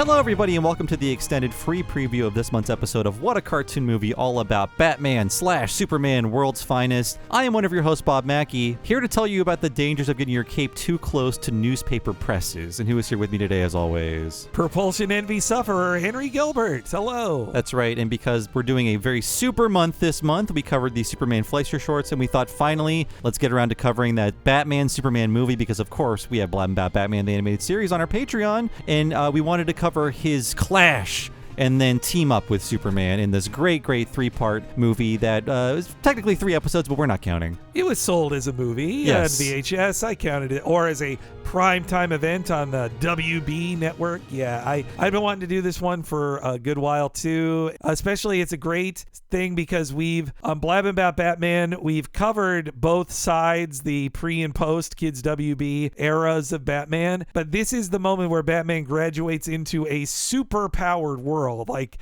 Hello, everybody, and welcome to the extended free preview of this month's episode of What a Cartoon Movie, all about Batman/Superman, World's Finest. I am one of your hosts, Bob Mackey, here to tell you about the dangers of getting your cape too close to newspaper presses. And who is here with me today, as always? Propulsion Envy sufferer, Henry Gilbert. Hello. That's right, and because we're doing a very super month this month, we covered the Superman Fleischer shorts, and we thought, finally, let's get around to covering that Batman-Superman movie, because, of course, we have Blabbing About Batman, the animated series, on our Patreon, and we wanted to cover his clash and then team up with Superman in this great three-part movie that is technically 3 episodes, but we're not counting. It was sold as a movie on VHS. I counted it. Or as a primetime event on the WB network. Yeah, I've been wanting to do this one for a good while, too. Especially, it's a great thing because we've, on Blabbing About Batman, we've covered both sides, the pre and post Kids WB eras of Batman. But this is the moment where Batman graduates into a super-powered world.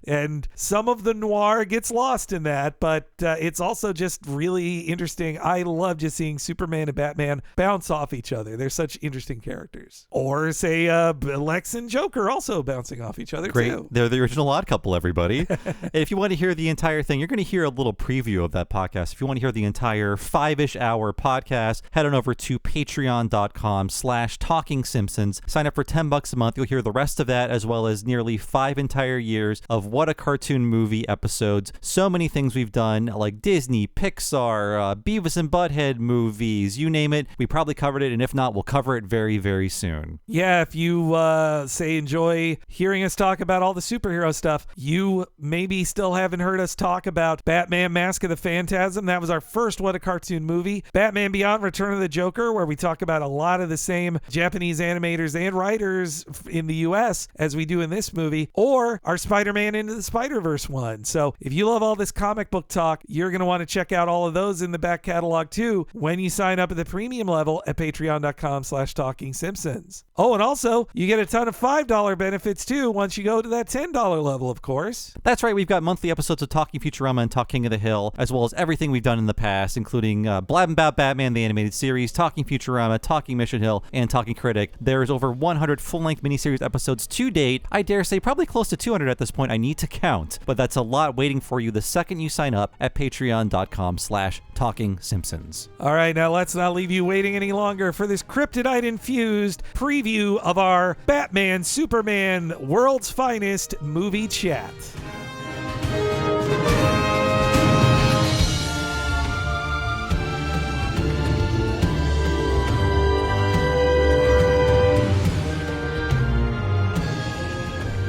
And some of the noir gets lost in that, but it's also just really interesting. I love just seeing Superman and Batman bounce off each other. They're such interesting characters. Or say Lex and Joker also bouncing off each other too. They're the original Odd Couple, everybody. If you want to hear the entire thing, you're going to hear a little preview of that podcast. If you want to hear the entire 5-ish hour podcast, head on over to patreon.com/Talking Simpsons. Sign up for $10 a month. You'll hear the rest of that, as well as nearly 5 entire years of What a Cartoon Movie episodes. So many things we've done, like Disney, Pixar, Beavis and Butthead movies, you name it. We probably covered it, and if not, we'll cover it very, very soon. Yeah, if you, enjoy hearing us talk about all the superhero stuff, you maybe still haven't heard us talk about Batman Mask of the Phantasm. That was our first What a Cartoon Movie. Batman Beyond Return of the Joker, where we talk about a lot of the same Japanese animators and writers in the U.S. as we do in this movie, or our Spider-Man Into the Spider-Verse one. So if you love all this comic book talk, you're going to want to check out all of those in the back catalog too when you sign up at the premium level at patreon.com/Talking Simpsons. Oh, and also you get a ton of $5 benefits too once you go to that $10 level, of course. That's right. We've got monthly episodes of Talking Futurama and Talking of the Hill, as well as everything we've done in the past, including Blabbing About Batman, the animated series, Talking Futurama, Talking Mission Hill, and Talking Critic. There's over 100 full-length miniseries episodes to date. I dare say probably close to 200 at this point. I need to count, but that's a lot waiting for you the second you sign up at patreon.com/Talking Simpsons. All right, now let's not leave you waiting any longer for this kryptonite-infused preview of our Batman Superman World's Finest movie chat.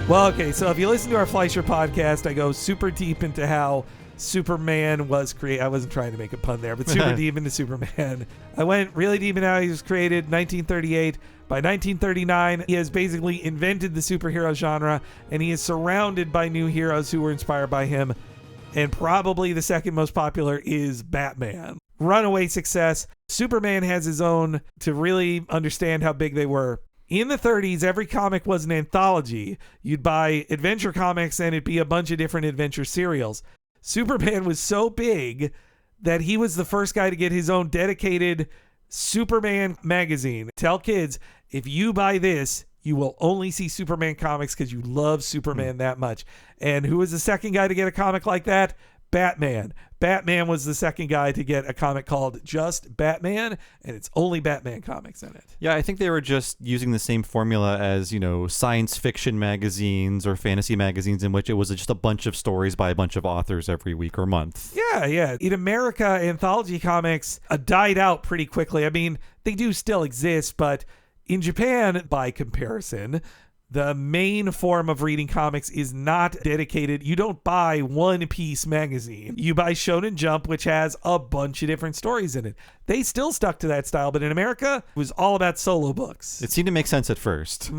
Well, okay, so if you listen to our Fleischer podcast, I go super deep into how Superman was created. I wasn't trying to make a pun there, but super deep into Superman. I went really deep into how he was created, 1938. By 1939, he has basically invented the superhero genre, and he is surrounded by new heroes who were inspired by him. And probably the second most popular is Batman. Runaway success. Superman has his own, to really understand how big they were. In the 30s, every comic was an anthology. You'd buy adventure comics and it'd be a bunch of different adventure serials. Superman was so big that he was the first guy to get his own dedicated Superman magazine. Tell kids, if you buy this, you will only see Superman comics because you love Superman that much. And who was the second guy to get a comic like that? Batman. Batman was the second guy to get a comic called just Batman, and it's only Batman comics in it. Yeah, I think they were just using the same formula as, science fiction magazines or fantasy magazines, in which it was just a bunch of stories by a bunch of authors every week or month. Yeah. In America, anthology comics died out pretty quickly. I mean, they do still exist, but in Japan, by comparison, the main form of reading comics is not dedicated. You don't buy One Piece magazine. You buy Shonen Jump, which has a bunch of different stories in it. They still stuck to that style, but in America, it was all about solo books. It seemed to make sense at first.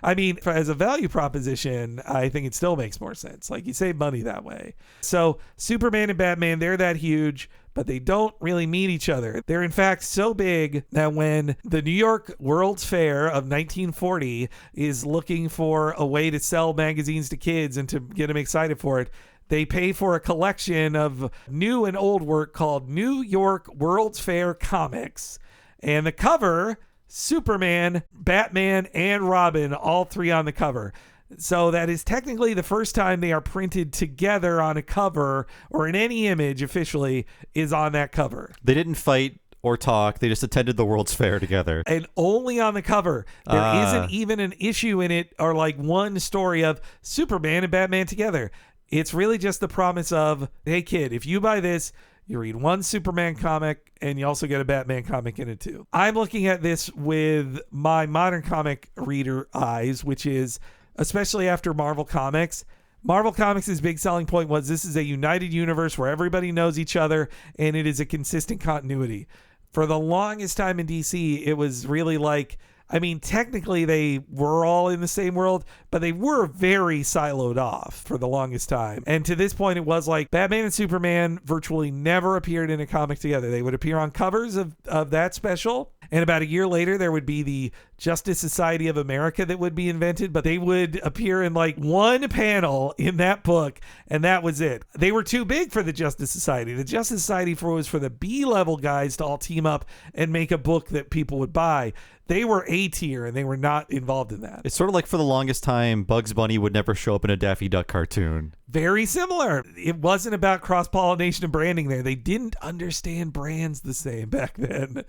I mean, as a value proposition, I think it still makes more sense. Like, you save money that way. So Superman and Batman, they're that huge, but they don't really meet each other. They're in fact so big that when the New York World's Fair of 1940 is looking for a way to sell magazines to kids and to get them excited for it, they pay for a collection of new and old work called New York World's Fair Comics. And the cover Superman, Batman, and Robin, all three on the cover. So that is technically the first time they are printed together on a cover, or in any image officially is on that cover. They didn't fight or talk. They just attended the World's Fair together. And only on the cover. There isn't even an issue in it or like one story of Superman and Batman together. It's really just the promise of, hey kid, if you buy this, you read one Superman comic and you also get a Batman comic in it too. I'm looking at this with my modern comic reader eyes, which is, especially after Marvel Comics. Marvel Comics' big selling point was this is a united universe where everybody knows each other and it is a consistent continuity. For the longest time in DC, it was really like, I mean, technically they were all in the same world, but they were very siloed off for the longest time. And to this point, it was like Batman and Superman virtually never appeared in a comic together. They would appear on covers of that special. And about a year later, there would be the Justice Society of America that would be invented, but they would appear in like one panel in that book, and that was it. They were too big for the Justice Society. The Justice Society was for the B-level guys to all team up and make a book that people would buy. They were A tier, and they were not involved in that. It's sort of like for the longest time, Bugs Bunny would never show up in a Daffy Duck cartoon. Very similar. It wasn't about cross-pollination and branding there. They didn't understand brands the same back then.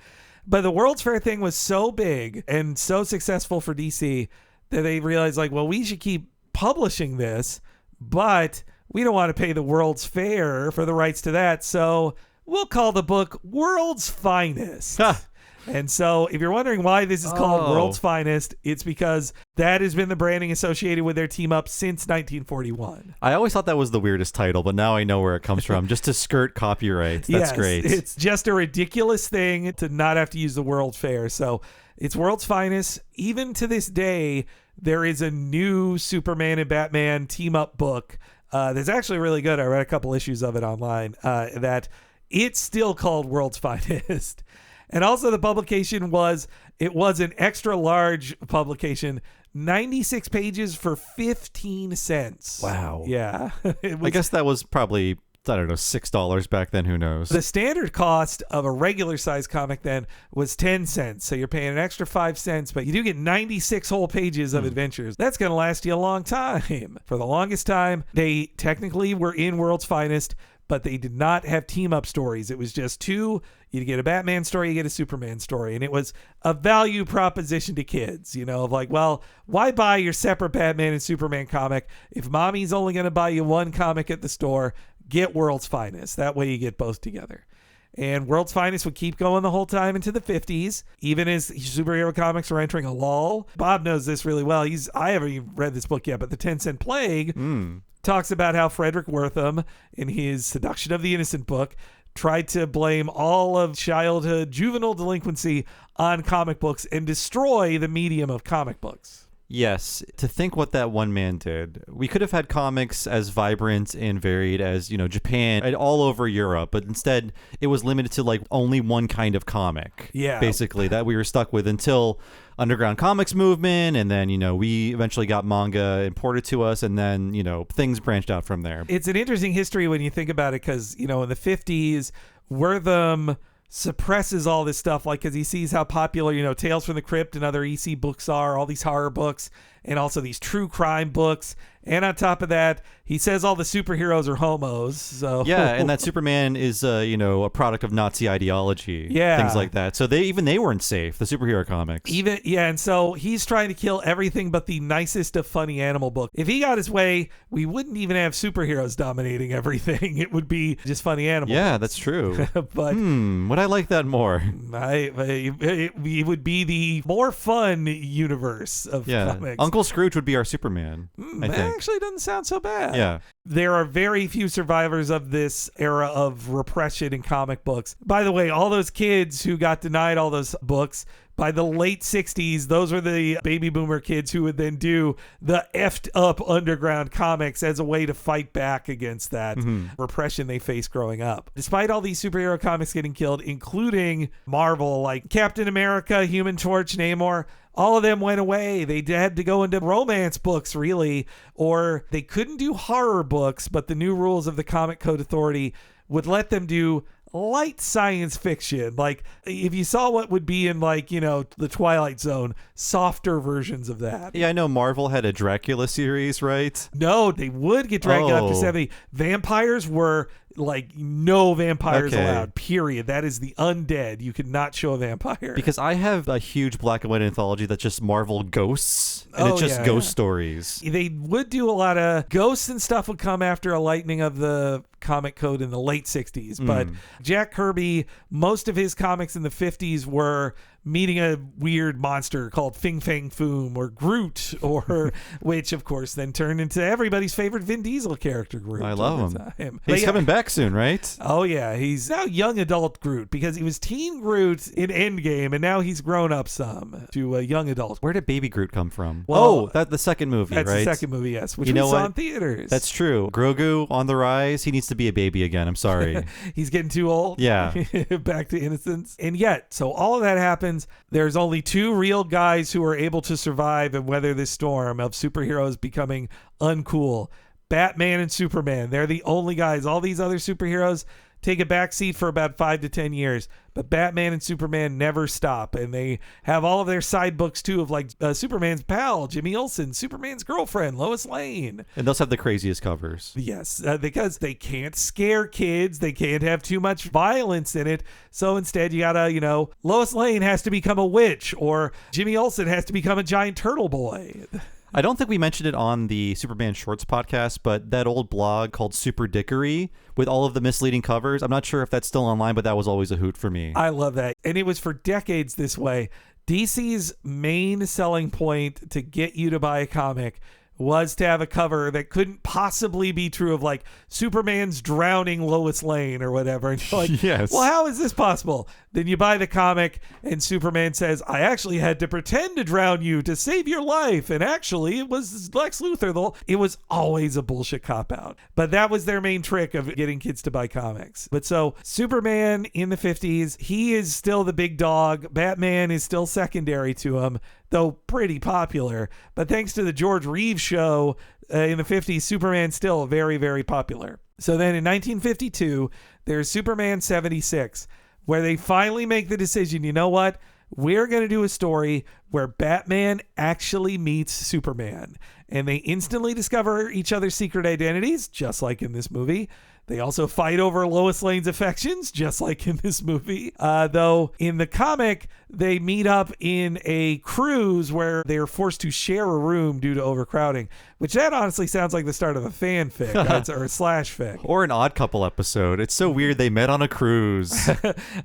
But the World's Fair thing was so big and so successful for DC that they realized, like, well, we should keep publishing this, but we don't want to pay the World's Fair for the rights to that. So we'll call the book World's Finest. And so if you're wondering why this is called World's Finest, it's because that has been the branding associated with their team up since 1941. I always thought that was the weirdest title, but now I know where it comes from. Just to skirt copyright. That's great. It's just a ridiculous thing to not have to use the World's Fair. So it's World's Finest. Even to this day, there is a new Superman and Batman team up book that's actually really good. I read a couple issues of it online that it's still called World's Finest. And also the publication was an extra large publication, 96 pages for 15 cents. Wow. Yeah. I guess that was probably, I don't know, $6 back then. Who knows? The standard cost of a regular size comic then was 10 cents. So you're paying an extra 5 cents, but you do get 96 whole pages of adventures. That's going to last you a long time. For the longest time, they technically were in World's Finest, but they did not have team-up stories. It was just two. You get a Batman story, you get a Superman story. And it was a value proposition to kids, of like, well, why buy your separate Batman and Superman comic? If mommy's only going to buy you one comic at the store, get World's Finest. That way you get both together. And World's Finest would keep going the whole time into the 50s, even as superhero comics were entering a lull. Bob knows this really well. I haven't even read this book yet, but The 10 Cent Plague talks about how Frederick Wertham, in his Seduction of the Innocent book, tried to blame all of childhood juvenile delinquency on comic books and destroy the medium of comic books. Yes, to think what that one man did. We could have had comics as vibrant and varied as, Japan and all over Europe, but instead it was limited to like only one kind of comic. Yeah. Basically, that we were stuck with until underground comics movement, and then, we eventually got manga imported to us, and then, things branched out from there. It's an interesting history when you think about it, because, in the 50s, Wertham suppresses all this stuff, like, because he sees how popular, Tales from the Crypt and other EC books are, all these horror books, and also these true crime books. And on top of that, he says all the superheroes are homos. So yeah, and that Superman is, a product of Nazi ideology. Yeah. Things like that. So they weren't safe, the superhero comics. And so he's trying to kill everything but the nicest of funny animal book. If he got his way, we wouldn't even have superheroes dominating everything. It would be just funny animals. Yeah, that's true. But would I like that more? It would be the more fun universe of comics. Uncle Scrooge would be our Superman, I think. Actually doesn't sound so bad. Yeah. There are very few survivors of this era of repression in comic books. By the way, all those kids who got denied all those books, by the late 60s, those were the baby boomer kids who would then do the effed up underground comics as a way to fight back against that repression they faced growing up. Despite all these superhero comics getting killed, including Marvel, like Captain America, Human Torch, Namor, all of them went away. They had to go into romance books, really, or they couldn't do horror books, but the new rules of the Comic Code Authority would let them do light science fiction. Like if you saw what would be in like, the Twilight Zone, softer versions of that. Yeah, I know Marvel had a Dracula series, right? No, they would get dragged up to Oh. 70. Vampires were like no vampires Okay. allowed, period. That is the undead. You could not show a vampire. Because I have a huge black and white anthology that's just Marvel ghosts, and Oh, it's just yeah, ghost yeah. stories. They would do a lot of ghosts and stuff would come after a lightening of the comic code in the late 60s. But Jack Kirby, most of his comics in the 50s were meeting a weird monster called Fing Fang Foom or Groot, or which of course then turned into everybody's favorite Vin Diesel character, Groot. I love over him. time. But He's yeah, coming back soon, right? Oh yeah, he's now young adult Groot because he was teen Groot in Endgame, and now he's grown up some to a young adult. Where did Baby Groot come from? Well, that's the second movie, That's right? the second movie, yes, which You we know saw what? in theaters. That's true. Grogu on the rise. He needs to be a baby again. I'm sorry. He's getting too old. Yeah. Back to innocence. And yet, so all of that happens. There's only two real guys who are able to survive and weather this storm of superheroes becoming uncool. Batman and Superman. They're the only guys. All these other superheroes take a backseat for about 5 to 10 years. But Batman and Superman never stop. And they have all of their side books, too, of like Superman's pal, Jimmy Olsen, Superman's girlfriend, Lois Lane. And those have the craziest covers. Yes, because they can't scare kids. They can't have too much violence in it. So instead, you gotta, Lois Lane has to become a witch, or Jimmy Olsen has to become a giant turtle boy. I don't think we mentioned it on the Superman Shorts podcast, but that old blog called Super Dickory with all of the misleading covers, I'm not sure if that's still online, but that was always a hoot for me. I love that. And it was for decades this way. DC's main selling point to get you to buy a comic was to have a cover that couldn't possibly be true of like Superman's drowning Lois Lane or whatever. And you're like, Yes. well, how is this possible? Then you buy the comic and Superman says, I actually had to pretend to drown you to save your life. And actually it was Lex Luthor. It was always a bullshit cop-out. But that was their main trick of getting kids to buy comics. But so Superman in the 50s, he is still the big dog. Batman is still secondary to him, though pretty popular. But thanks to the George Reeves show in the 50s, Superman's still very, very popular. So then in 1952, there's Superman 76, where they finally make the decision, you know what? We're going to do a story where Batman actually meets Superman. And they instantly discover each other's secret identities, just like in this movie. They also fight over Lois Lane's affections, just like in this movie. Though in the comic, they meet up in a cruise where they're forced to share a room due to overcrowding, which that honestly sounds like the start of a fanfic or a slash fic. Or an Odd Couple episode. It's so weird they met on a cruise.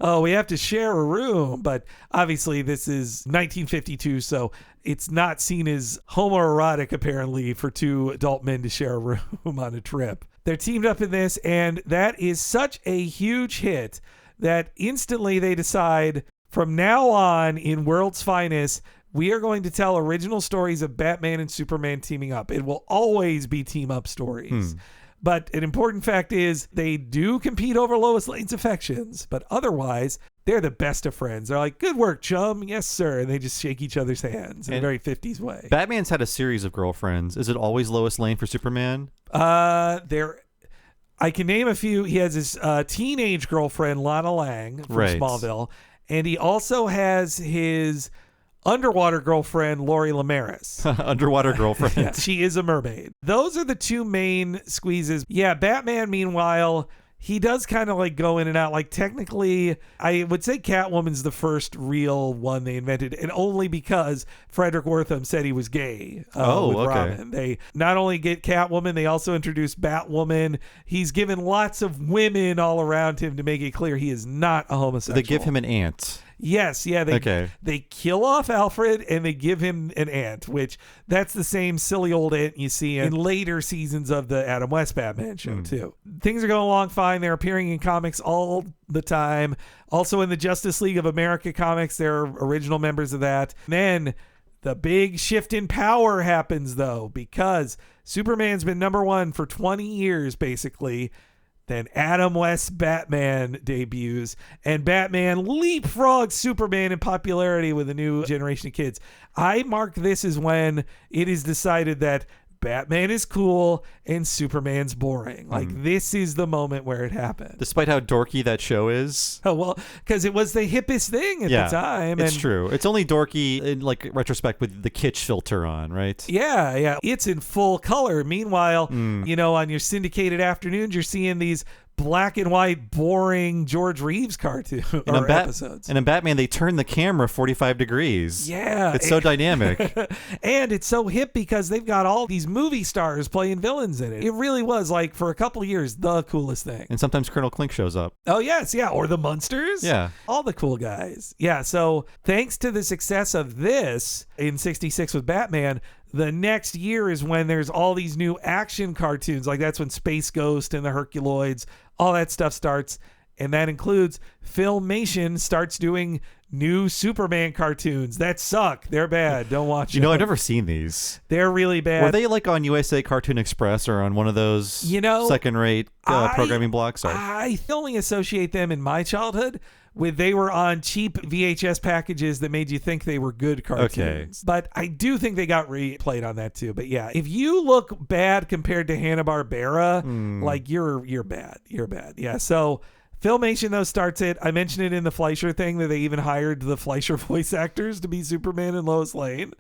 Oh, we have to share a room. But obviously this is 1952, so it's not seen as homoerotic, apparently, for two adult men to share a room on a trip. They're teamed up in this, and that is such a huge hit that instantly they decide, from now on in World's Finest, we are going to tell original stories of Batman and Superman teaming up. It will always be team-up stories. But an important fact is they do compete over Lois Lane's affections, but otherwise, they're the best of friends. They're like, good work, chum. Yes, sir. And they just shake each other's hands in a very 50s way. Batman's had a series of girlfriends. Is it always Lois Lane for Superman? I can name a few. He has his teenage girlfriend, Lana Lang, from Right. Smallville. And he also has his underwater girlfriend, Lori Lamaris. Underwater girlfriend. Yeah, she is a mermaid. Those are the two main squeezes. Yeah, Batman, meanwhile, he does kind of like go in and out. Like technically, I would say Catwoman's the first real one they invented, and only because Frederick Wortham said he was gay with okay. Robin. They not only get Catwoman, they also introduced Batwoman. He's given lots of women all around him to make it clear he is not a homosexual. They give him an aunt. Yes, yeah. They kill off Alfred and they give him an aunt, which that's the same silly old aunt you see in later seasons of the Adam West Batman show, too. Things are going along fine. They're appearing in comics all the time. Also in the Justice League of America comics, they're original members of that. And then the big shift in power happens, though, because Superman's been number one for 20 years, basically. Then Adam West's Batman debuts, and Batman leapfrogs Superman in popularity with a new generation of kids. I mark this as when it is decided that Batman is cool and Superman's boring. Like, this is the moment where it happened. Despite how dorky that show is. Oh, well, because it was the hippest thing at the time. It's true. It's only dorky in like retrospect with the kitsch filter on, right? Yeah. It's in full color. Meanwhile, you know, on your syndicated afternoons, you're seeing these black and white, boring George Reeves cartoon or episodes. And in Batman, they turn the camera 45 degrees. Yeah. It's so dynamic. And it's so hip because they've got all these movie stars playing villains in it. It really was, like, for a couple of years, the coolest thing. And sometimes Colonel Klink shows up. Oh, yes. Yeah. Or the Munsters. Yeah. All the cool guys. Yeah. So thanks to the success of this in 66 with Batman, the next year is when there's all these new action cartoons. Like, that's when Space Ghost and the Herculoids, all that stuff starts. And that includes Filmation starts doing new Superman cartoons that suck. They're bad. Don't watch them. You know, I've never seen these. They're really bad. Were they like on USA Cartoon Express or on one of those second-rate programming blocks? I only associate them in my childhood with they were on cheap VHS packages that made you think they were good cartoons. Okay. But I do think they got replayed on that too. But yeah, if you look bad compared to Hanna-Barbera, like you're bad. You're bad. Yeah. So Filmation, though, starts it. I mentioned it in the Fleischer thing that they even hired the Fleischer voice actors to be Superman and Lois Lane.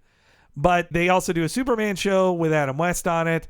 But they also do a Superman show with Adam West on it.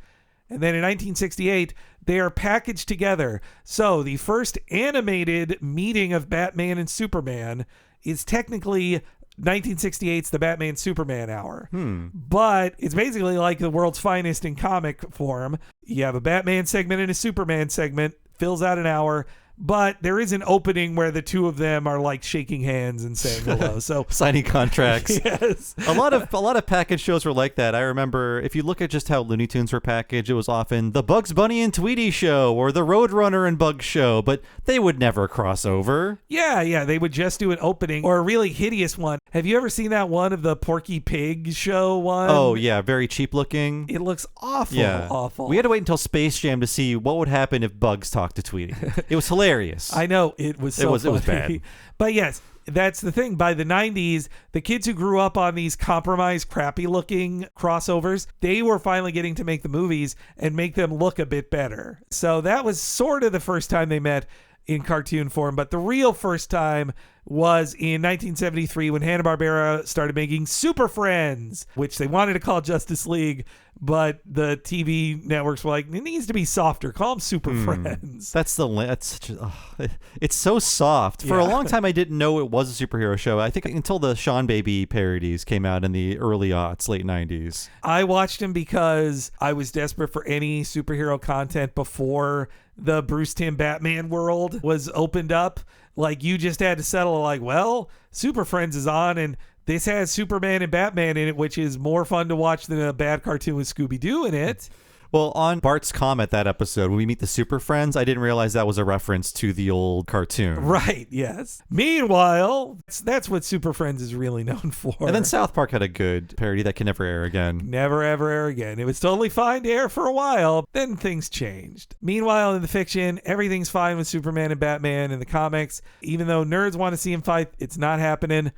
And then in 1968, they are packaged together. So the first animated meeting of Batman and Superman is technically 1968's The Batman Superman Hour. But it's basically like the world's finest in comic form. You have a Batman segment and a Superman segment, fills out an hour. But there is an opening where the two of them are like shaking hands and saying hello. So signing contracts. Yes. A lot of package shows were like that. I remember if you look at just how Looney Tunes were packaged, it was often the Bugs Bunny and Tweety show or the Roadrunner and Bugs show, but they would never cross over. Yeah. They would just do an opening or a really hideous one. Have you ever seen that one of the Porky Pig show one? Oh, yeah. Very cheap looking. It looks awful. Yeah. Awful. We had to wait until Space Jam to see what would happen if Bugs talked to Tweety. It was hilarious. I know. It was so funny. It was bad. But yes, that's the thing. By the 90s, the kids who grew up on these compromised, crappy-looking crossovers, they were finally getting to make the movies and make them look a bit better. So that was sort of the first time they met in cartoon form. But the real first time was in 1973 when Hanna-Barbera started making Super Friends, which they wanted to call Justice League, but the TV networks were like, it needs to be softer. Call them Super Friends. It's so soft. For a long time, I didn't know it was a superhero show. I think until the Sean Baby parodies came out in the early aughts, late 90s. I watched them because I was desperate for any superhero content before the Bruce Timm Batman world was opened up. Like, you just had to settle like, well, Super Friends is on and this has Superman and Batman in it, which is more fun to watch than a bad cartoon with Scooby-Doo in it. Well, on Bart's Comet, that episode, when we meet the Super Friends, I didn't realize that was a reference to the old cartoon. Right, yes. Meanwhile, that's what Super Friends is really known for. And then South Park had a good parody that can never air again. Never, ever air again. It was totally fine to air for a while. Then things changed. Meanwhile, in the fiction, everything's fine with Superman and Batman in the comics. Even though nerds want to see him fight, it's not happening.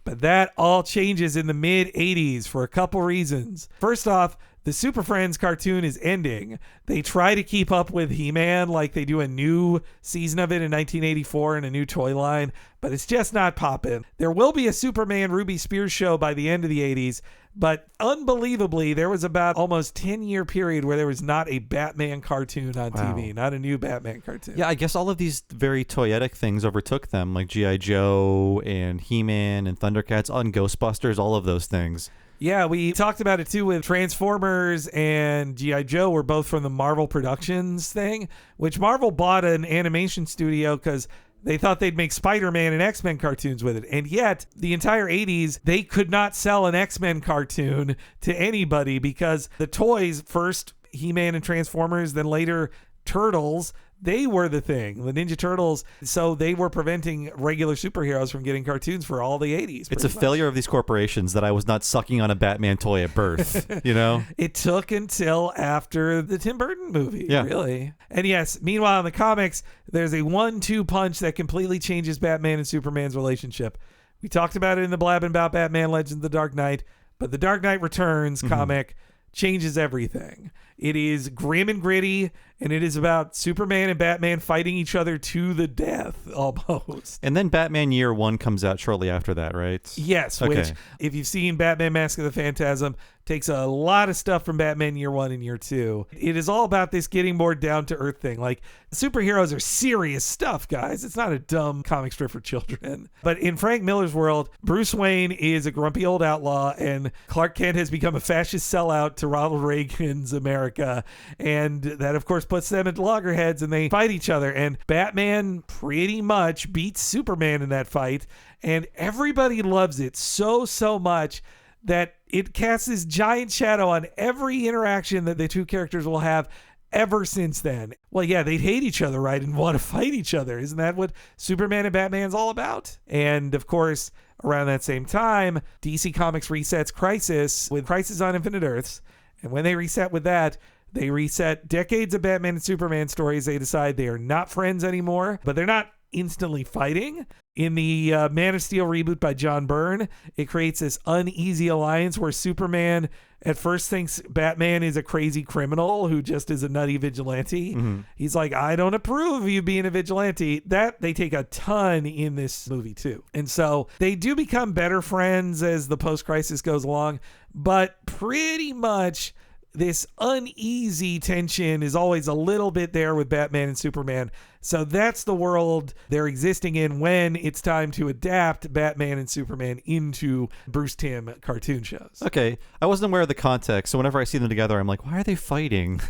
But that all changes in the mid-'80s for a couple reasons. First off, the Super Friends cartoon is ending. They try to keep up with He-Man, like they do a new season of it in 1984 and a new toy line, but it's just not popping. There will be a Superman Ruby Spears show by the end of the 80s, but unbelievably, there was about almost 10-year period where there was not a Batman cartoon on TV, not a new Batman cartoon. Yeah, I guess all of these very toyetic things overtook them, like G.I. Joe and He-Man and Thundercats and Ghostbusters, all of those things. Yeah, we talked about it too with Transformers and G.I. Joe were both from the Marvel Productions thing, which Marvel bought an animation studio because they thought they'd make Spider-Man and X-Men cartoons with it. And yet, the entire 80s, they could not sell an X-Men cartoon to anybody because the toys, first He-Man and Transformers, then later Turtles, they were the thing, the Ninja Turtles. So they were preventing regular superheroes from getting cartoons for all the 80s. It's a failure of these corporations that I was not sucking on a Batman toy at birth, you know? It took until after the Tim Burton movie, really. And yes, meanwhile in the comics, there's a 1-2 punch that completely changes Batman and Superman's relationship. We talked about it in the Blabbing About Batman Legends of the Dark Knight, but the Dark Knight Returns comic changes everything. It is grim and gritty, and it is about Superman and Batman fighting each other to the death, almost. And then Batman Year One comes out shortly after that, right? Yes, Okay. which, if you've seen Batman Mask of the Phantasm, takes a lot of stuff from Batman Year One and Year Two. It is all about this getting more down-to-earth thing. Like, superheroes are serious stuff, guys. It's not a dumb comic strip for children. But in Frank Miller's world, Bruce Wayne is a grumpy old outlaw, and Clark Kent has become a fascist sellout to Ronald Reagan's America. And that, of course, puts them at loggerheads, and they fight each other. And Batman pretty much beats Superman in that fight, and everybody loves it so much that it casts this giant shadow on every interaction that the two characters will have ever since then. Well, yeah, they'd hate each other, right, and want to fight each other. Isn't that what Superman and Batman's all about? And, of course, around that same time, DC Comics resets Crisis with Crisis on Infinite Earths. And when they reset with that, they reset decades of Batman and Superman stories. They decide they are not friends anymore, but they're not instantly fighting. In the Man of Steel reboot by John Byrne, it creates this uneasy alliance where Superman at first thinks Batman is a crazy criminal who just is a nutty vigilante. Mm-hmm. He's like, I don't approve of you being a vigilante. That they take a ton in this movie too. And so they do become better friends as the post-crisis goes along, but pretty much this uneasy tension is always a little bit there with Batman and Superman. So that's the world they're existing in when it's time to adapt Batman and Superman into Bruce Timm cartoon shows. Okay, I wasn't aware of the context, so whenever I see them together, I'm like, why are they fighting?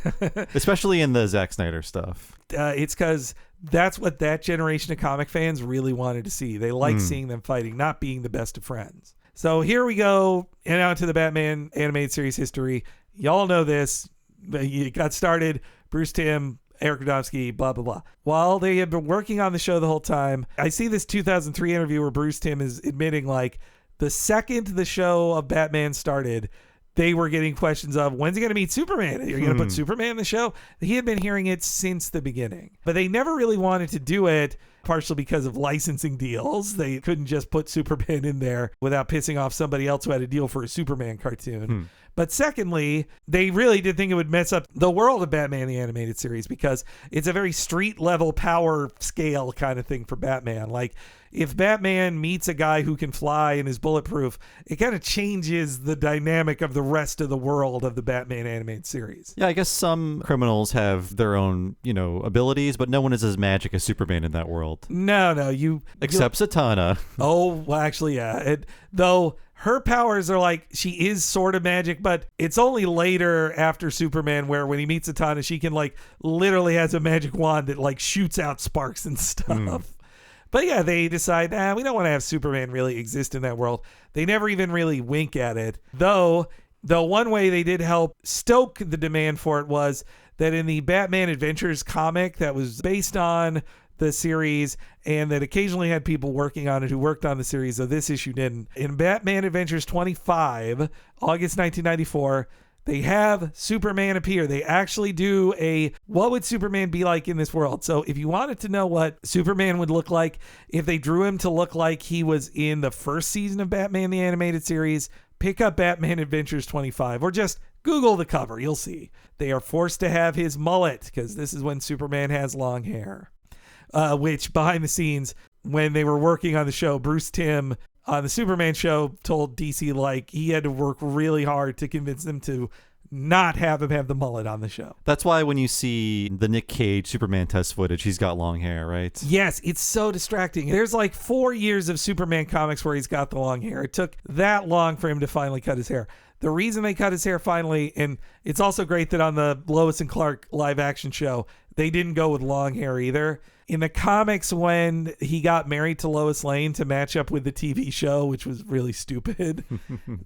Especially in the Zack Snyder stuff. It's because that's what that generation of comic fans really wanted to see. They like seeing them fighting, not being the best of friends. So here we go, and out to the Batman animated series history. Y'all know this. It got started, Bruce Timm, Eric Radomski, blah, blah, blah. While they had been working on the show the whole time, I see this 2003 interview where Bruce Timm is admitting, like, the second the show of Batman started, they were getting questions of, when's he going to meet Superman? Are you going to put Superman in the show? He had been hearing it since the beginning. But they never really wanted to do it, partially because of licensing deals. They couldn't just put Superman in there without pissing off somebody else who had a deal for a Superman cartoon. But secondly, they really did think it would mess up the world of Batman the Animated Series because it's a very street level power scale kind of thing for Batman. Like, if Batman meets a guy who can fly and is bulletproof, it kind of changes the dynamic of the rest of the world of the Batman Animated Series. Yeah, I guess some criminals have their own, abilities, but no one is as magic as Superman in that world. No, Except Satana. Oh, well, actually, yeah. Though her powers are like, she is sort of magic, but it's only later after Superman where when he meets Zatanna, she can literally has a magic wand that shoots out sparks and stuff. But yeah, they decide, we don't want to have Superman really exist in that world. They never even really wink at it. Though one way they did help stoke the demand for it was that in the Batman Adventures comic that was based on the series and that occasionally had people working on it who worked on the series, though this issue didn't. In Batman Adventures 25, August 1994, they have Superman appear. They actually do what would Superman be like in this world? So if you wanted to know what Superman would look like if they drew him to look like he was in the first season of Batman the Animated Series, pick up Batman Adventures 25 or just Google the cover. You'll see. They are forced to have his mullet because this is when Superman has long hair. Which behind the scenes, when they were working on the show, Bruce Timm on the Superman show told DC he had to work really hard to convince them to not have him have the mullet on the show. That's why when you see the Nick Cage Superman test footage, he's got long hair, right? Yes, it's so distracting. There's 4 years of Superman comics where he's got the long hair. It took that long for him to finally cut his hair. The reason they cut his hair finally, and it's also great that on the Lois and Clark live action show, they didn't go with long hair either. In the comics, when he got married to Lois Lane to match up with the TV show, which was really stupid,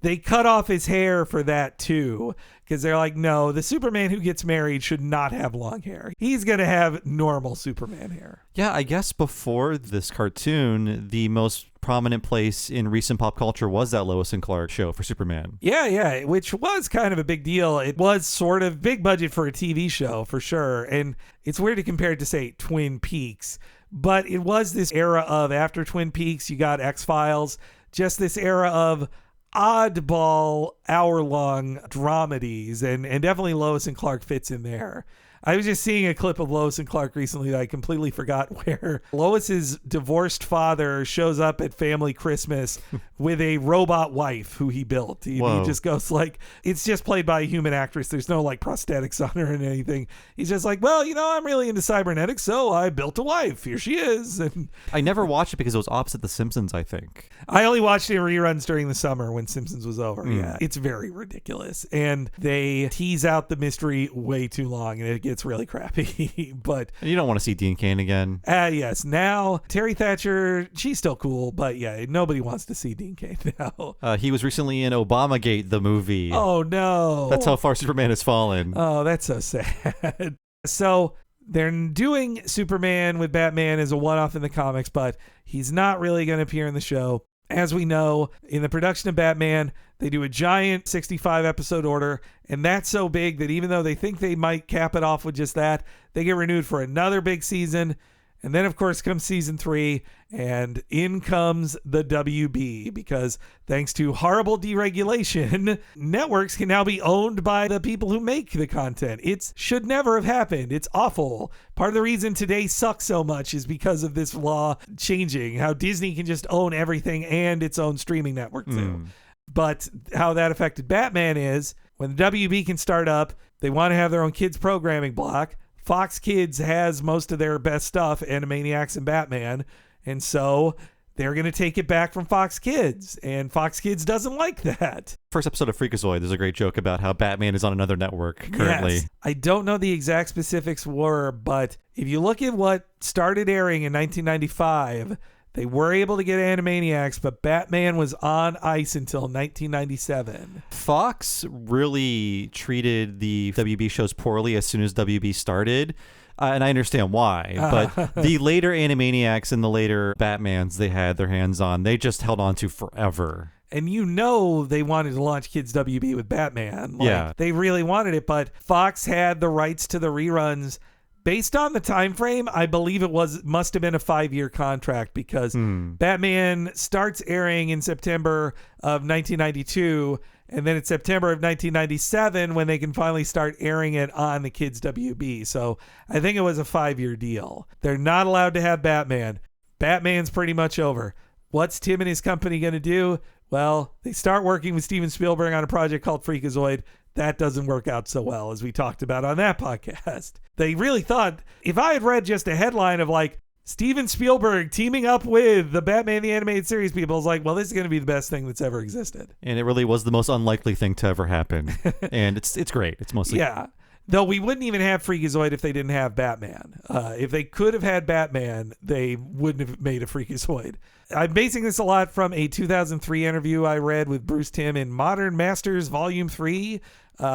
they cut off his hair for that too. Because they're like, no, the Superman who gets married should not have long hair. He's going to have normal Superman hair. Yeah, I guess before this cartoon, the most prominent place in recent pop culture was that Lois and Clark show for Superman. Yeah, which was kind of a big deal. It was sort of big budget for a TV show, for sure. And it's weird to compare it to, say, Twin Peaks. But it was this era of, after Twin Peaks, you got X-Files, just this era of oddball hour-long dramedies, and definitely Lois and Clark fits in there. I was just seeing a clip of Lois and Clark recently that I completely forgot, where Lois's divorced father shows up at family Christmas with a robot wife who he built. He just goes like, it's just played by a human actress. There's no like prosthetics on her and anything. He's just like, well, I'm really into cybernetics, so I built a wife. Here she is. And I never watched it because it was opposite The Simpsons, I think. I only watched it in reruns during the summer when Simpsons was over. Yeah, it's very ridiculous. And they tease out the mystery way too long, and it gets really crappy. But And you don't want to see Dean Cain again. yes, now Terry Thatcher, she's still cool, but yeah, nobody wants to see Dean Cain now. He was recently in Obamagate, the movie. Oh no. That's how far Superman has fallen. Oh, that's so sad. So they're doing Superman with Batman as a one-off in the comics, but he's not really going to appear in the show. As we know, in the production of Batman, they do a giant 65-episode order, and that's so big that even though they think they might cap it off with just that, they get renewed for another big season. And then, of course, comes season 3, and in comes the WB, because thanks to horrible deregulation, networks can now be owned by the people who make the content. It should never have happened. It's awful. Part of the reason today sucks so much is because of this law changing, how Disney can just own everything and its own streaming network too. But how that affected Batman is, when the WB can start up, they want to have their own kids programming block. Fox Kids has most of their best stuff, Animaniacs and Batman, and so they're going to take it back from Fox Kids, and Fox Kids doesn't like that. First episode of Freakazoid, there's a great joke about how Batman is on another network currently. Yes. I don't know the exact specifics were, but if you look at what started airing in 1995, they were able to get Animaniacs, but Batman was on ice until 1997. Fox really treated the WB shows poorly as soon as WB started. And I understand why, but the later Animaniacs and the later Batmans they had their hands on, they just held on to forever. And they wanted to launch Kids WB with Batman. Yeah. They really wanted it, but Fox had the rights to the reruns. Based on the time frame, I believe must have been a 5-year contract, because Batman starts airing in September of 1992, and then it's September of 1997 when they can finally start airing it on the Kids WB. So I think it was a 5-year deal. They're not allowed to have Batman. Batman's pretty much over. What's Tim and his company going to do? Well, they start working with Steven Spielberg on a project called Freakazoid. That doesn't work out so well, as we talked about on that podcast. They really thought, if I had read just a headline of like Steven Spielberg teaming up with the Batman the Animated Series people, I was like, well, this is going to be the best thing that's ever existed. And it really was the most unlikely thing to ever happen. And it's great. It's mostly... Yeah. Though we wouldn't even have Freakazoid if they didn't have Batman. If they could have had Batman, they wouldn't have made a Freakazoid. I'm basing this a lot from a 2003 interview I read with Bruce Timm in Modern Masters Volume 3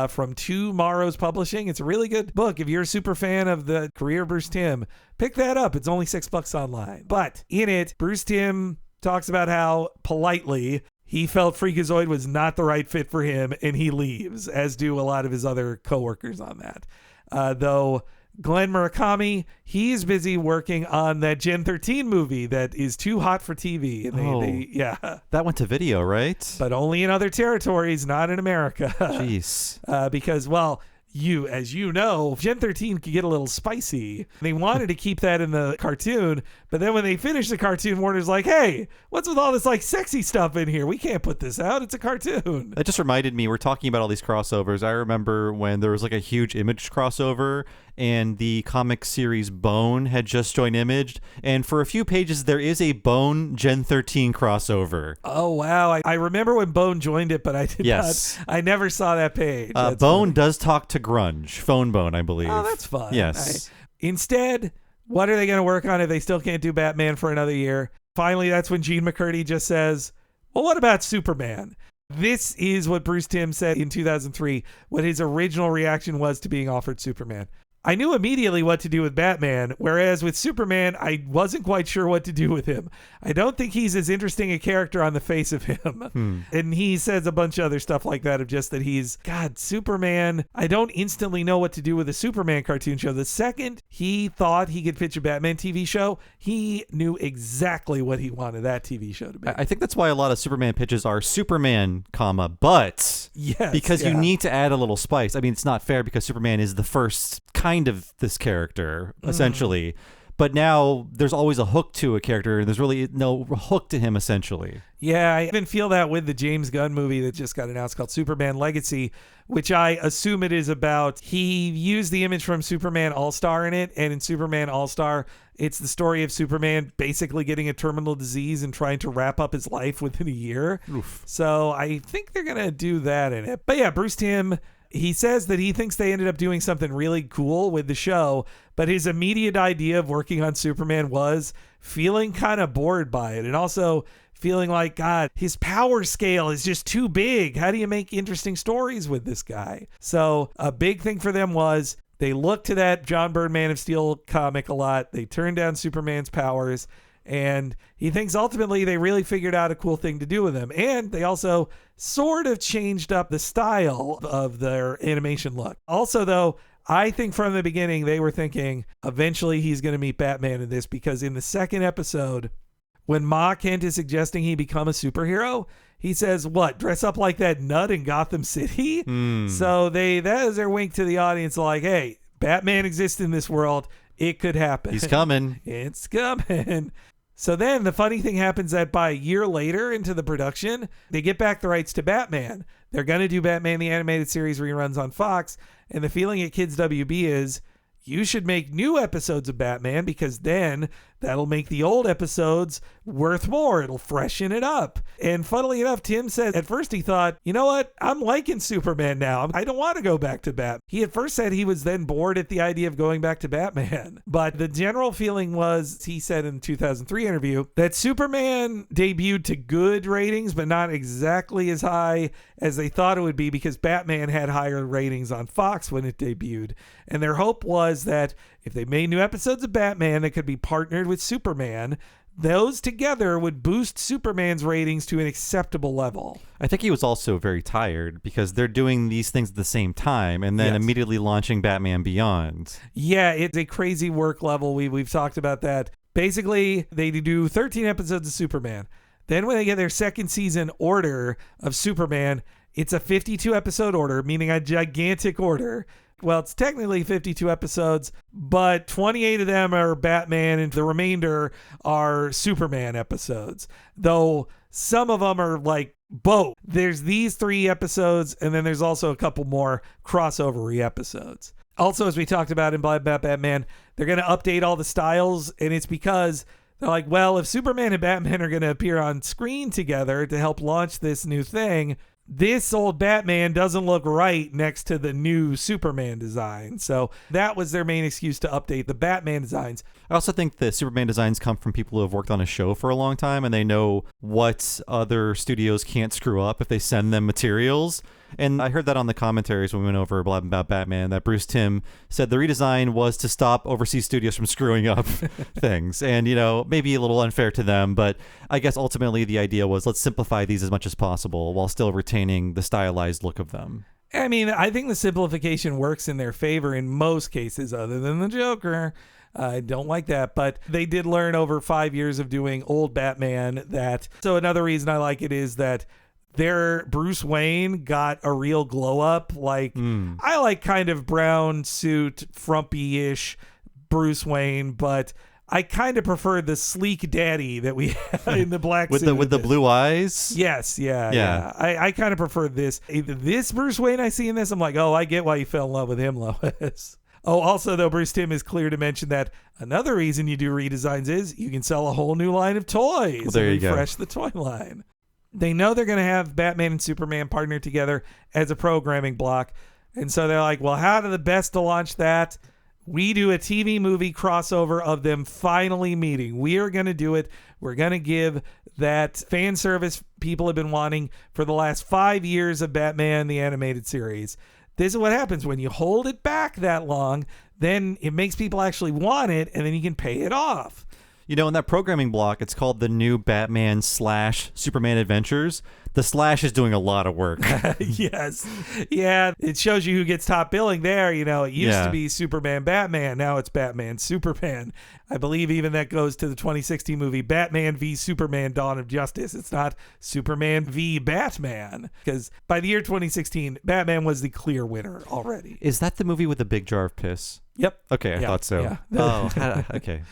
from Tomorrow's Publishing. It's a really good book. If you're a super fan of the career of Bruce Timm, pick that up. It's only $6 online. But in it, Bruce Timm talks about how politely he felt Freakazoid was not the right fit for him, and he leaves, as do a lot of his other coworkers on that. Though Glenn Murakami, he's busy working on that Gen 13 movie that is too hot for TV. And That went to video, right? But only in other territories, not in America. Jeez. Because, well, as you know, Gen 13 could get a little spicy. They wanted to keep that in the cartoon, but then when they finished the cartoon, Warner's like, hey, what's with all this like sexy stuff in here? We can't put this out. It's a cartoon. That just reminded me, we're talking about all these crossovers. I remember when there was like a huge Image crossover and the comic series Bone had just joined Image. And for a few pages, there is a Bone Gen 13 crossover. Oh, wow. I remember when Bone joined it, but I did not. I never saw that page. Bone funny. Does talk to Grunge. Phone Bone, I believe. Oh, that's fun. Yes. Instead, what are they going to work on if they still can't do Batman for another year? Finally, that's when Gene McCurdy just says, well, what about Superman? This is what Bruce Timm said in 2003, what his original reaction was to being offered Superman. I knew immediately what to do with Batman, whereas with Superman, I wasn't quite sure what to do with him. I don't think he's as interesting a character on the face of him. And he says a bunch of other stuff like that of just that he's, God, Superman. I don't instantly know what to do with a Superman cartoon show. The second he thought he could pitch a Batman TV show, he knew exactly what he wanted that TV show to be. I think that's why a lot of Superman pitches are Superman, but Yes, because you yeah. need to add a little spice. I mean, it's not fair because Superman is the first kind of this character, essentially. But now there's always a hook to a character, and there's really no hook to him, essentially. Yeah, I even feel that with the James Gunn movie that just got announced called Superman Legacy, which I assume it is about. He used the image from Superman All-Star in it, and in Superman All-Star, it's the story of Superman basically getting a terminal disease and trying to wrap up his life within a year. Oof. So I think they're going to do that in it. But yeah, Bruce Timm, he says that he thinks they ended up doing something really cool with the show, but his immediate idea of working on Superman was feeling kind of bored by it and also feeling like, God, his power scale is just too big. How do you make interesting stories with this guy? So a big thing for them was they looked to that John Byrne Man of Steel comic a lot. They turned down Superman's powers. And he thinks ultimately they really figured out a cool thing to do with him. And they also sort of changed up the style of their animation look. Also, though, I think from the beginning they were thinking eventually he's going to meet Batman in this, because in the second episode, when Ma Kent is suggesting he become a superhero, he says, what, dress up like that nut in Gotham City? So that is their wink to the audience, like, hey, Batman exists in this world. It could happen. He's coming. It's coming. So then the funny thing happens that by a year later into the production, they get back the rights to Batman. They're going to do Batman the Animated Series reruns on Fox. And the feeling at Kids WB is you should make new episodes of Batman, because then that'll make the old episodes worth more. It'll freshen it up. And funnily enough, Tim said at first he thought, you know what? I'm liking Superman now. I don't want to go back to Batman. He at first said he was then bored at the idea of going back to Batman. But the general feeling was, he said in the 2003 interview, that Superman debuted to good ratings, but not exactly as high as they thought it would be, because Batman had higher ratings on Fox when it debuted. And their hope was that if they made new episodes of Batman that could be partnered with Superman, those together would boost Superman's ratings to an acceptable level. I think he was also very tired because they're doing these things at the same time and then Yes. immediately launching Batman Beyond. Yeah, it's a crazy work level. We've talked about that. Basically, they do 13 episodes of Superman. Then when they get their second season order of Superman, it's a 52 episode order, meaning a gigantic order. Well, it's technically 52 episodes, but 28 of them are Batman and the remainder are Superman episodes. Though some of them are like both. There's these 3 episodes, and then there's also a couple more crossover episodes. Also, as we talked about in Batman, they're going to update all the styles, and it's because they're like, well, if Superman and Batman are going to appear on screen together to help launch this new thing, this old Batman doesn't look right next to the new Superman design. So that was their main excuse to update the Batman designs. I also think the Superman designs come from people who have worked on a show for a long time and they know what other studios can't screw up if they send them materials. And I heard that on the commentaries when we went over blabbing about Batman, that Bruce Timm said the redesign was to stop overseas studios from screwing up things. And, you know, maybe a little unfair to them, but I guess ultimately the idea was let's simplify these as much as possible while still retaining the stylized look of them. I mean, I think the simplification works in their favor in most cases, other than the Joker. I don't like that, but they did learn over 5 years of doing old Batman that. So another reason I like it is that their Bruce Wayne got a real glow up. Like, I like kind of brown suit, frumpy-ish Bruce Wayne, but I kind of prefer the sleek daddy that we have in the black with suit. with the blue eyes. Yes, yeah. I kind of prefer this. This Bruce Wayne I see in this, I'm like, oh, I get why you fell in love with him, Lois. Oh, also, though, Bruce Timm is clear to mention that another reason you do redesigns is you can sell a whole new line of toys Well, there and you go. refresh the toy line. They know they're going to have Batman and Superman partnered together as a programming block. And so they're like, well, how do the best to launch that? We do a TV movie crossover of them finally meeting. We are going to do it. We're going to give that fan service people have been wanting for the last 5 years of Batman, the animated series. This is what happens when you hold it back that long. then it makes people actually want it, and then you can pay it off. You know, in that programming block, it's called the New Batman / Superman Adventures. The slash is doing a lot of work. Yes. Yeah, it shows you who gets top billing there. You know, it used to be Superman Batman. Now it's Batman Superman. I believe even that goes to the 2016 movie Batman v Superman Dawn of Justice. It's not Superman v Batman, because by the year 2016, Batman was the clear winner already. Is that the movie with the big jar of piss? Yep. Okay, I thought so. Yeah. Oh, okay.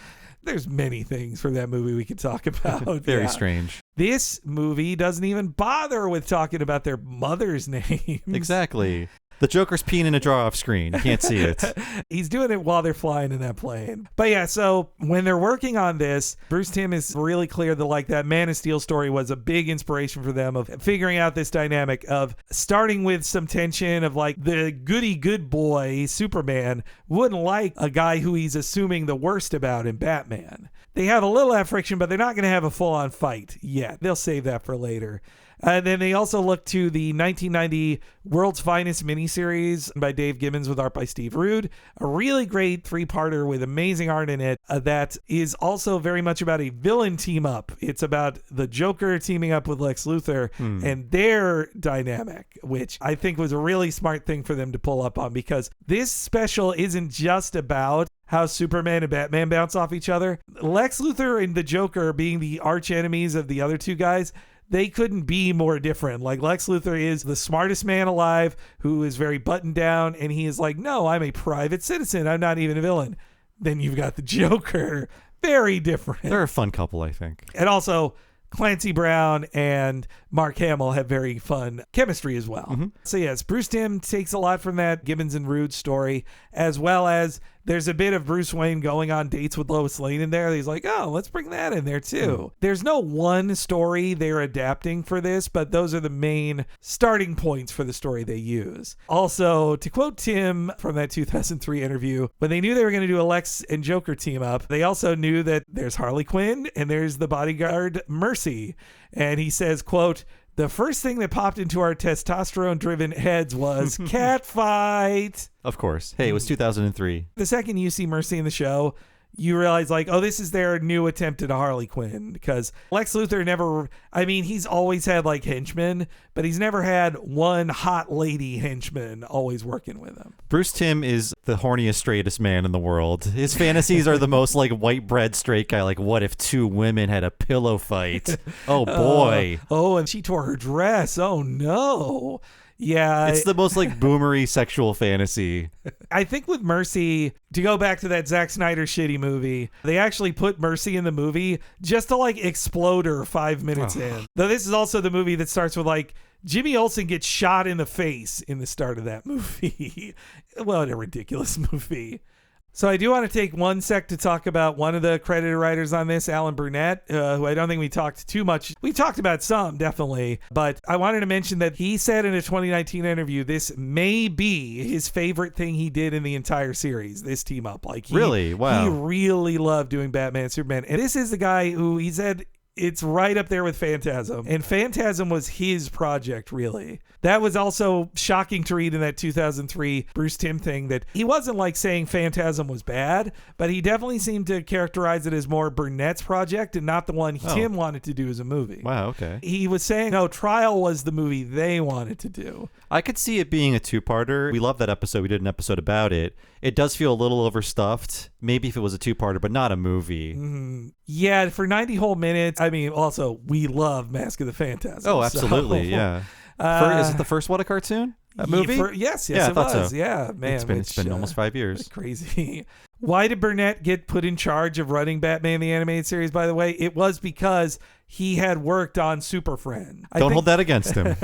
There's many things from that movie we could talk about. Very strange. This movie doesn't even bother with talking about their mother's names. Exactly. The Joker's peeing in a jar off screen. You can't see it. He's doing it while they're flying in that plane. But yeah, so when they're working on this, Bruce Timm is really clear that like that Man of Steel story was a big inspiration for them of figuring out this dynamic of starting with some tension of like the goody good boy Superman wouldn't like a guy who he's assuming the worst about in Batman. They have a little of that friction, but they're not going to have a full-on fight yet. They'll save that for later. And then they also look to the 1990 World's Finest miniseries by Dave Gibbons with art by Steve Rude, a really great 3-parter with amazing art in it that is also very much about a villain team up. It's about the Joker teaming up with Lex Luthor and their dynamic, which I think was a really smart thing for them to pull up on, because this special isn't just about how Superman and Batman bounce off each other. Lex Luthor and the Joker being the arch enemies of the other two guys, they couldn't be more different. Like Lex Luthor is the smartest man alive who is very buttoned down, and he is like, no, I'm a private citizen. I'm not even a villain. Then you've got the Joker. Very different. They're a fun couple, I think. And also Clancy Brown and Mark Hamill have very fun chemistry as well. Mm-hmm. So yes, Bruce Timm takes a lot from that Gibbons and Rude story, as well as there's a bit of Bruce Wayne going on dates with Lois Lane in there. He's like, oh, let's bring that in there too. There's no one story they're adapting for this, but those are the main starting points for the story they use. Also, to quote Tim from that 2003 interview, when they knew they were going to do a Lex and Joker team up, they also knew that there's Harley Quinn and there's the bodyguard Mercy. And he says, quote, the first thing that popped into our testosterone-driven heads was cat fight. Of course. Hey, it was 2003. The second you see Mercy in the show, you realize like, oh, this is their new attempt at a Harley Quinn, because Lex Luthor never, I mean, he's always had like henchmen, but he's never had one hot lady henchman always working with him. Bruce Timm is the horniest, straightest man in the world. His fantasies are the most like white bread straight guy. Like, what if two women had a pillow fight? Oh boy. And she tore her dress. Oh no. Yeah. It's the most like boomery sexual fantasy. I think with Mercy, to go back to that Zack Snyder shitty movie, they actually put Mercy in the movie just to like explode her 5 minutes in. Though this is also the movie that starts with like Jimmy Olsen gets shot in the face in the start of that movie. What a ridiculous movie. So I do want to take 1 sec to talk about one of the credited writers on this, Alan Burnett, who I don't think we talked too much. We talked about some, definitely. But I wanted to mention that he said in a 2019 interview, this may be his favorite thing he did in the entire series, this team up. Like really? Wow. He really loved doing Batman and Superman. And this is the guy who he said it's right up there with Phantasm. And Phantasm was his project, really. That was also shocking to read in that 2003 Bruce Timm thing, that he wasn't like saying Phantasm was bad, but he definitely seemed to characterize it as more Burnett's project and not the one Tim wanted to do as a movie. Wow, okay. He was saying, no, Trial was the movie they wanted to do. I could see it being a 2-parter. We love that episode. We did an episode about it. It does feel a little overstuffed. Maybe if it was a 2-parter, but not a movie. Mm-hmm. Yeah, for 90 whole minutes. I mean, also, we love Mask of the Phantasm. Oh, absolutely, yeah. Is it the first What a Cartoon? A movie? Yes, yeah, it was. So. Yeah, man. It's been almost 5 years. Crazy. Why did Burnett get put in charge of running Batman the Animated Series, by the way? It was because he had worked on Super Friend. Don't hold that against him.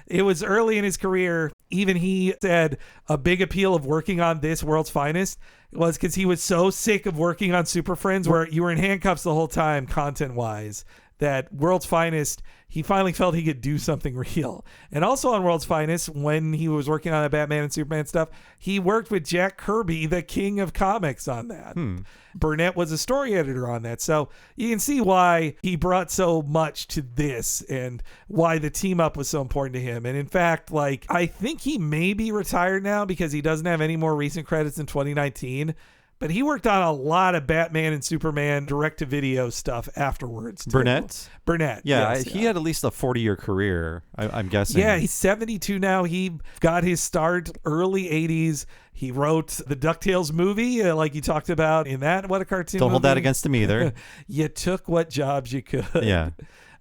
It was early in his career. Even he said a big appeal of working on this World's Finest was because he was so sick of working on Super Friends, where you were in handcuffs the whole time, content-wise, that World's Finest, he finally felt he could do something real. And also on World's Finest, when he was working on the Batman and Superman stuff, he worked with Jack Kirby, the king of comics, on that. Burnett was a story editor on that. So you can see why he brought so much to this and why the team up was so important to him. And in fact, like, I think he may be retired now because he doesn't have any more recent credits in 2019. But he worked on a lot of Batman and Superman direct-to-video stuff afterwards, too. Burnett. Yeah, yes, he had at least a 40-year career, I'm guessing. Yeah, he's 72 now. He got his start early 80s. He wrote the DuckTales movie, like you talked about in that. What a cartoon Don't hold movie. that against him either. You took what jobs you could. Yeah.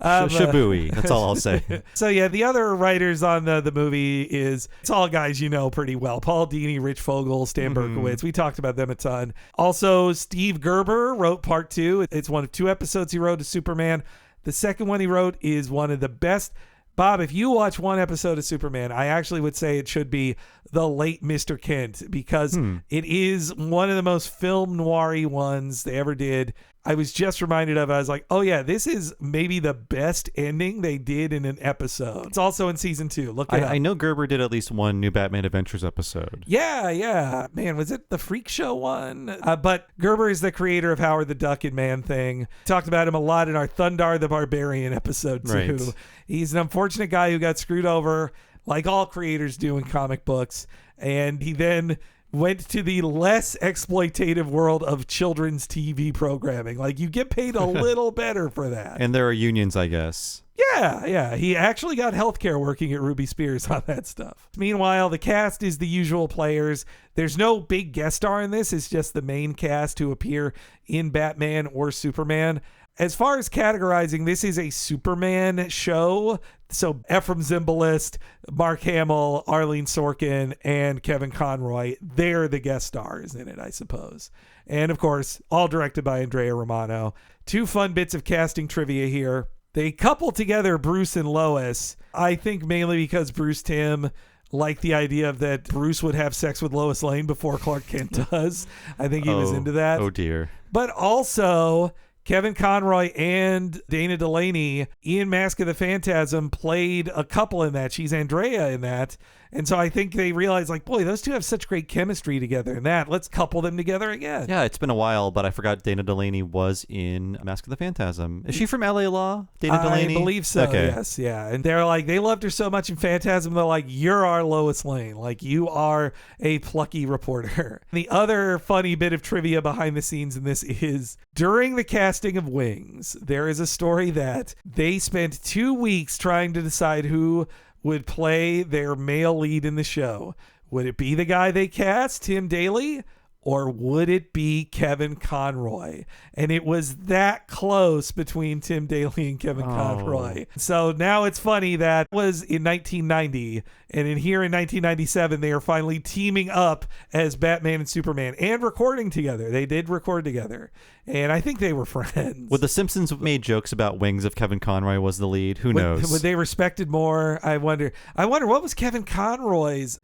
Shabooey. That's all I'll say. So yeah, the other writers on the movie it's all guys you know pretty well. Paul Dini, Rich Fogel, Stan Berkowitz. We talked about them a ton. Also, Steve Gerber wrote part 2. It's one of 2 episodes he wrote of Superman. The second one he wrote is one of the best. Bob, if you watch one episode of Superman, I actually would say it should be The Late Mr. Kent, because it is one of the most film noir-y ones they ever did. I was just reminded of, I was like, oh yeah, this is maybe the best ending they did in an episode. It's also in season 2. Look it up. I know Gerber did at least one New Batman Adventures episode. Yeah. Man, was it the Freak Show one? But Gerber is the creator of Howard the Duck and Man Thing. Talked about him a lot in our Thundar the Barbarian episode too. Right. He's an unfortunate guy who got screwed over, like all creators do in comic books. And he then went to the less exploitative world of children's TV programming. Like, you get paid a little better for that. And there are unions, I guess. Yeah. He actually got healthcare working at Ruby Spears on that stuff. Meanwhile, the cast is the usual players. There's no big guest star in this. It's just the main cast who appear in Batman or Superman. As far as categorizing, this is a Superman show. So Ephraim Zimbalist, Mark Hamill, Arlene Sorkin, and Kevin Conroy, they're the guest stars in it, I suppose. And of course, all directed by Andrea Romano. 2 fun bits of casting trivia here. They couple together Bruce and Lois, I think mainly because Bruce Timm liked the idea of that Bruce would have sex with Lois Lane before Clark Kent does. I think he was into that. Oh dear. But also, Kevin Conroy and Dana Delaney in Mask of the Phantasm played a couple in that. She's Andrea in that. And so I think they realized, like, boy, those two have such great chemistry together in that. Let's couple them together again. Yeah, it's been a while, but I forgot Dana Delaney was in Mask of the Phantasm. Is she from LA Law, Dana Delaney? I believe so, okay. Yes, yeah. And they're like, they loved her so much in Phantasm, they're like, you're our Lois Lane. Like, you are a plucky reporter. The other funny bit of trivia behind the scenes in this is, during the casting of Wings, there is a story that they spent 2 weeks trying to decide who would play their male lead in the show. Would it be the guy they cast, Tim Daly, or would it be Kevin Conroy? And it was that close between Tim Daly and Kevin Conroy. So now it's funny that was in 1990, and in here in 1997, they are finally teaming up as Batman and Superman and recording together. They did record together, and I think they were friends. Would the Simpsons made jokes about Wings if Kevin Conroy was the lead? Who knows? Would they respected more? I wonder what was Kevin Conroy's,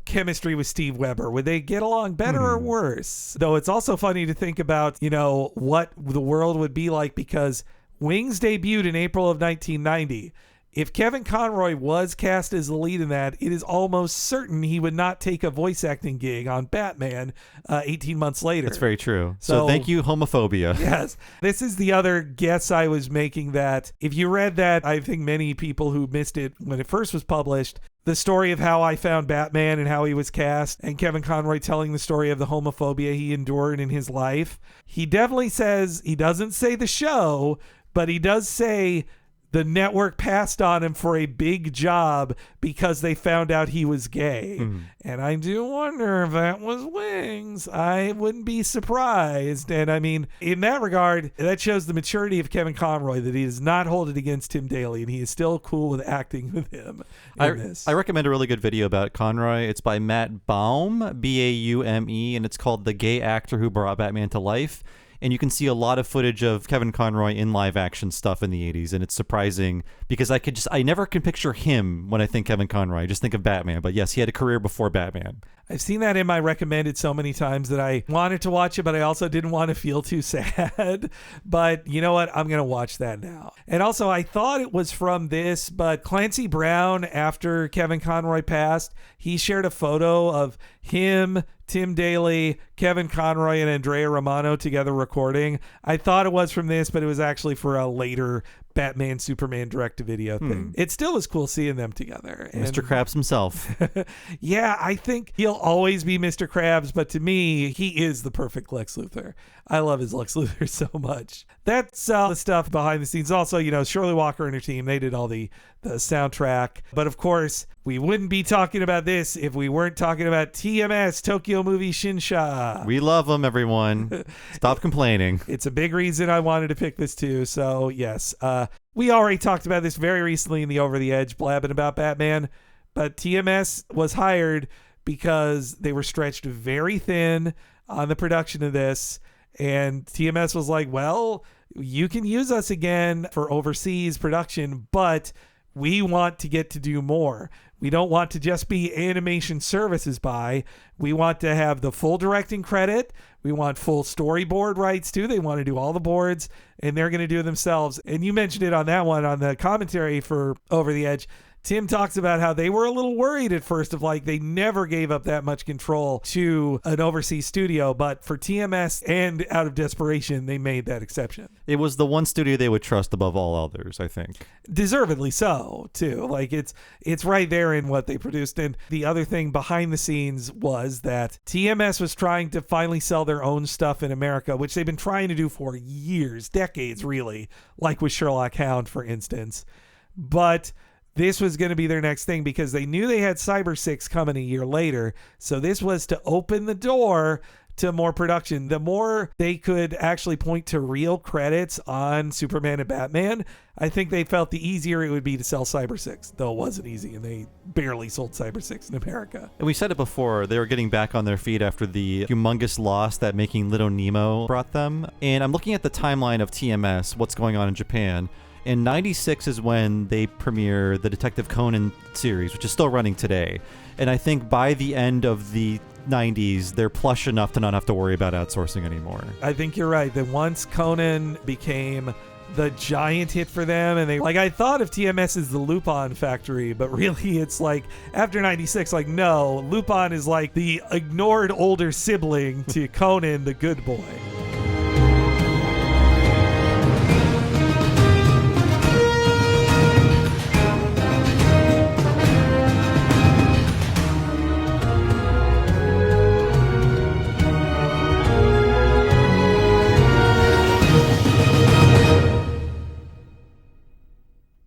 chemistry with Steve Weber? Would they get along better or worse? Though it's also funny to think about, what the world would be like, because Wings debuted in April of 1990. If Kevin Conroy was cast as the lead in that, it is almost certain he would not take a voice acting gig on Batman 18 months later. That's very true. So thank you, homophobia. Yes. This is the other guess I was making, that if you read that, I think many people who missed it when it first was published, the story of how I found Batman and how he was cast, and Kevin Conroy telling the story of the homophobia he endured in his life. He definitely says, he doesn't say the show, but he does say the network passed on him for a big job because they found out he was gay. And I do wonder if that was Wings. I wouldn't be surprised. And I mean, in that regard, that shows the maturity of Kevin Conroy, that he does not hold it against Tim Daly, and he is still cool with acting with him in this. I recommend a really good video about Conroy. It's by Matt Baum, Baume, and it's called The Gay Actor Who Brought Batman to Life. and you can see a lot of footage of Kevin Conroy in live action stuff in the 80s, and it's surprising because I never can picture him when I think Kevin Conroy. I just think of Batman, but yes, he had a career before Batman. I've seen that in my recommended so many times that I wanted to watch it, but I also didn't want to feel too sad. But you know what? I'm going to watch that now. And also, I thought it was from this, but Clancy Brown, after Kevin Conroy passed, he shared a photo of him, Tim Daly, Kevin Conroy, and Andrea Romano together recording. I thought it was from this, but it was actually for a later Batman Superman direct-to-video thing. It still was cool seeing them together. Mr. Krabs himself. Yeah, I think he'll always be Mr. Krabs, but to me, he is the perfect Lex Luthor. I love his Lex Luthor so much. That's the stuff behind the scenes. Also, Shirley Walker and her team, they did all the soundtrack. But of course, we wouldn't be talking about this if we weren't talking about TMS, Tokyo Movie Shinsha. We love them, everyone. Stop complaining. It's a big reason I wanted to pick this too. So yes, we already talked about this very recently in the Over the Edge blabbing about Batman, but TMS was hired because they were stretched very thin on the production of this. And TMS was like, well, you can use us again for overseas production, but we want to get to do more. We don't want to just be animation services by. We want to have the full directing credit. We want full storyboard rights too. They want to do all the boards, and they're going to do it themselves. And you mentioned it on that one on the commentary for Over the Edge. Tim talks about how they were a little worried at first of like they never gave up that much control to an overseas studio, but for TMS and out of desperation, they made that exception. It was the one studio they would trust above all others, I think. Deservedly so, too. Like it's right there in what they produced. And the other thing behind the scenes was that TMS was trying to finally sell their own stuff in America, which they've been trying to do for years, decades really, like with Sherlock Hound, for instance. But this was going to be their next thing because they knew they had Cyber 6 coming a year later. So this was to open the door to more production. The more they could actually point to real credits on Superman and Batman, I think they felt the easier it would be to sell Cyber 6, though it wasn't easy, and they barely sold Cyber 6 in America. And we said it before, they were getting back on their feet after the humongous loss that Making Little Nemo brought them. And I'm looking at the timeline of TMS, what's going on in Japan. And 96 is when they premiere the Detective Conan series, which is still running today. And I think by the end of the 90s, they're plush enough to not have to worry about outsourcing anymore. I think you're right. That once Conan became the giant hit for them, and I thought of TMS as the Lupin factory, but really it's like after 96, no, Lupin is like the ignored older sibling to Conan the good boy.